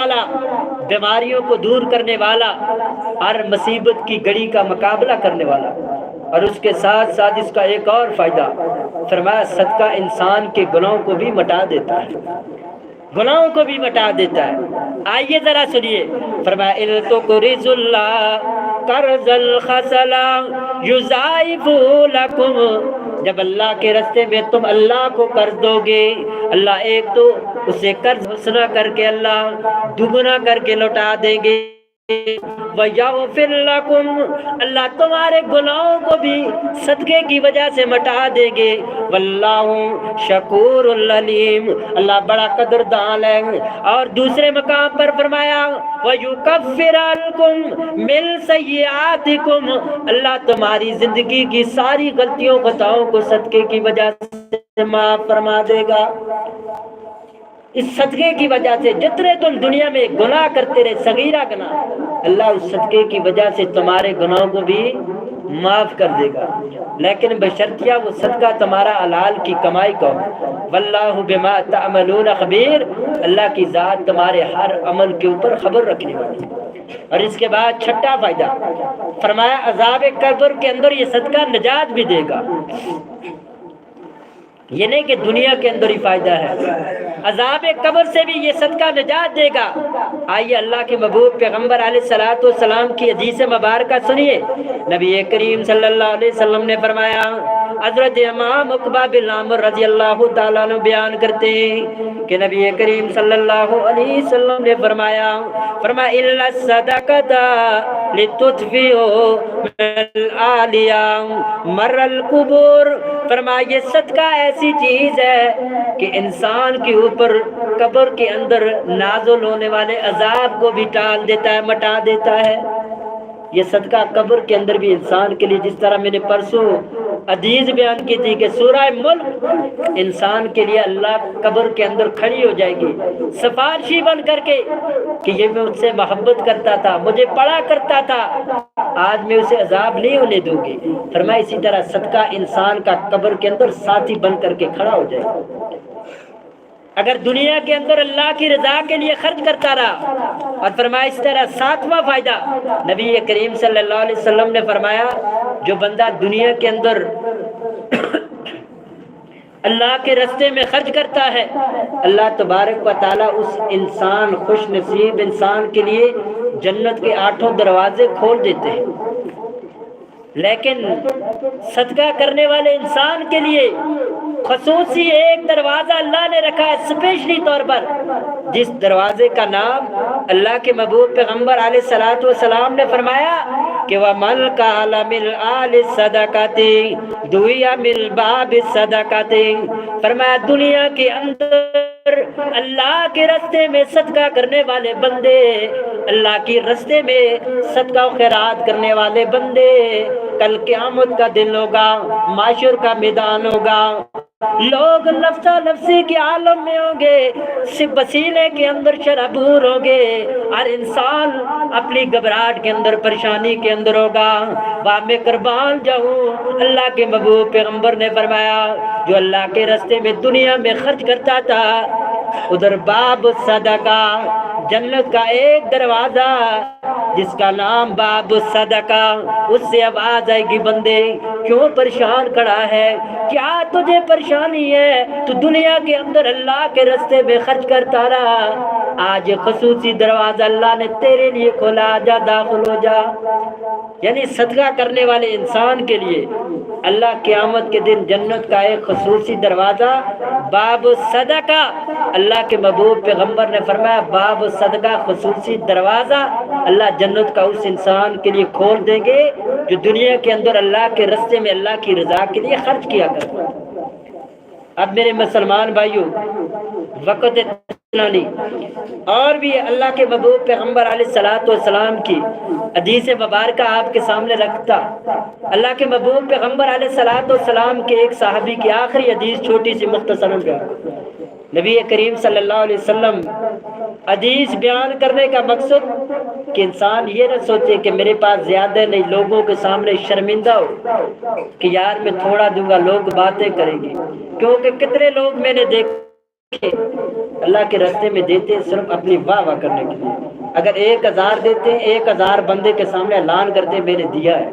والا، بیماریوں کو دور کرنے والا، ہر مصیبت کی گھڑی کا مقابلہ کرنے والا۔ اور اس کے ساتھ ساتھ اس کا ایک اور فائدہ، فرمایا صدقہ انسان کے گناہوں کو بھی مٹا دیتا ہے، گناہوں کو بھی مٹا دیتا ہے۔ آئیے ذرا سنیے، فرمایا التقرض اللہ قرض الحسنا یضاعف لکم، جب اللہ کے راستے میں تم اللہ کو قرض دو گے، اللہ ایک تو اسے قرض حسنا کر کے اللہ دگنا کر کے لوٹا دیں گے، وَيَغْفِرْ لَكُمْ، اللہ تمہارے گناہوں کو بھی صدقے کی وجہ سے مٹا دیں گے، واللہ شکور العلیم، اللہ بڑا قدردان ہے۔ اور دوسرے مقام پر فرمایا وَيُكَفِّرَ عَنْكُمْ مِنْ سَيِّئَاتِكُمْ، اللہ تمہاری زندگی کی ساری غلطیوں خطاؤں کو صدقے کی وجہ سے معاف فرما دے گا۔ اس صدقے کی وجہ سے جتنے تم دنیا میں گناہ کرتے رہے، صغیرہ گناہ، اللہ اس صدقے کی وجہ سے تمہارے گناہوں کو بھی معاف کر دے گا، لیکن بشرطیہ وہ صدقہ تمہارا حلال کی کمائی کا ہو۔ واللہ بما تعملون خبیر، اللہ کی ذات تمہارے ہر عمل کے اوپر خبر رکھنے والی ہے۔ اور اس کے بعد چھٹا فائدہ فرمایا عذاب قبر کے اندر یہ صدقہ نجات بھی دے گا۔ یہ نہیں کہ دنیا کے اندر ہی فائدہ ہے، عذاب قبر سے بھی یہ صدقہ نجات دے گا۔ آئیے اللہ کے محبوب پیغمبر علیہ الصلوۃ والسلام کی حدیث مبارکہ سنیے، نبی کریم صلی اللہ علیہ وسلم نے فرمایا، حضرت امام عقبہ بن عامر رضی اللہ تعالیٰ عنہ بیان کرتے ہیں کہ نبی کریم صلی اللہ علیہ وسلم نے فرمایا الا الصدقۃ لتطفئ من العالیہ مر القبور، فرمایا یہ صدقہ ایسی چیز ہے کہ انسان کے اوپر قبر کے اندر نازل ہونے والے عذاب کو بھی ٹال دیتا ہے، مٹا دیتا ہے۔ یہ صدقہ قبر کے اندر بھی انسان کے لیے، جس طرح میں نے پرسوں حدیث بیان کی تھی کہ سورہ ملک انسان کے لیے اللہ قبر کے اندر کھڑی ہو جائے گی سفارشی بن کر کے کہ یہ میں اس سے محبت کرتا تھا، مجھے پڑھا کرتا تھا، آج میں اسے عذاب نہیں ہونے دوں گی۔ فرمایا اسی طرح صدقہ انسان کا قبر کے اندر ساتھی بن کر کے کھڑا ہو جائے گا۔ اگر دنیا کے اندر اللہ کی رضا کے لیے خرچ کرتا رہا، اور فرمایا اس طرح ساتواں فائدہ نبی کریم صلی اللہ علیہ وسلم نے فرمایا جو بندہ دنیا کے اندر اللہ کے راستے میں خرچ کرتا ہے، اللہ تبارک و تعالیٰ اس انسان خوش نصیب انسان کے لیے جنت کے 8 دروازے کھول دیتے ہیں، لیکن صدقہ کرنے والے انسان کے لیے خصوصی ایک دروازہ اللہ نے رکھا ہے اسپیشلی طور پر، جس دروازے کا نام اللہ کے محبوب پیغمبر علیہ الصلوۃ والسلام نے فرمایا کہ وَمَنْ قَالَ مِنْ آلِ الصَّدَقَةِ دُعِيَ مِنْ بَابِ الصَّدَقَةِ، فرمایا دنیا کے اندر اللہ کے راستے میں صدقہ کرنے والے بندے، اللہ کے راستے میں صدقہ و خیرات کرنے والے بندے، کل قیامت کا دن ہوگا، معاشر کا میدان ہوگا، لوگ نفسا نفسی کے عالم میں ہوں گے، وسیلے کے اندر شرابور ہوں گے، ہر انسان اپنی گھبراہٹ کے اندر پریشانی کے اندر ہوگا۔ وہاں میں قربان جاؤں، اللہ کے محبوب پیغمبر نے فرمایا جو اللہ کے راستے میں دنیا میں خرچ کرتا تھا، ادھر باب صدقہ، جنت کا ایک دروازہ جس کا نام باب صدقہ، اس سے آواز آئے گی بندے کیوں پریشان کھڑا ہے، کیا تجھے پریشانی ہے، تو دنیا کے اندر اللہ کے راستے میں خرچ کرتا رہا، آج خصوصی دروازہ اللہ نے تیرے لیے کھولا، جا داخل ہو جا۔ یعنی صدقہ کرنے والے انسان کے لیے اللہ قیامت کے دن جنت کا ایک خصوصی دروازہ باب صدقہ، اللہ کے محبوب پیغمبر نے فرمایا باب صدقہ خصوصی دروازہ اللہ جنت کا اس انسان کے لیے کھول دیں گے جو دنیا کے اندر اللہ کے راستے میں اللہ کی رضا کے لیے خرچ کیا کرتا۔ اب میرے مسلمان بھائیوں، وقت اتنا نہیں، اور بھی اللہ کے محبوب پیغمبر علیہ الصلوۃ والسلام کی حدیث مبارکہ آپ کے سامنے رکھتا۔ اللہ کے محبوب پیغمبر علیہ الصلوۃ والسلام کے ایک صحابی کی آخری حدیث چھوٹی سی مختصراً نبی کریم صلی اللہ علیہ وسلم حدیث بیان کرنے کا مقصد کہ انسان یہ نہ سوچے کہ میرے پاس زیادہ نہیں، لوگوں کے سامنے شرمندہ ہو کہ یار میں تھوڑا دوں گا، لوگ باتیں کریں گے، کیونکہ کتنے لوگ میں نے دیکھ اللہ کے راستے میں دیتے صرف اپنی واہ واہ کرنے کے لیے. اگر 1,000 دیتے 1,000 بندے کے سامنے اعلان کرتے میں نے دیا ہے.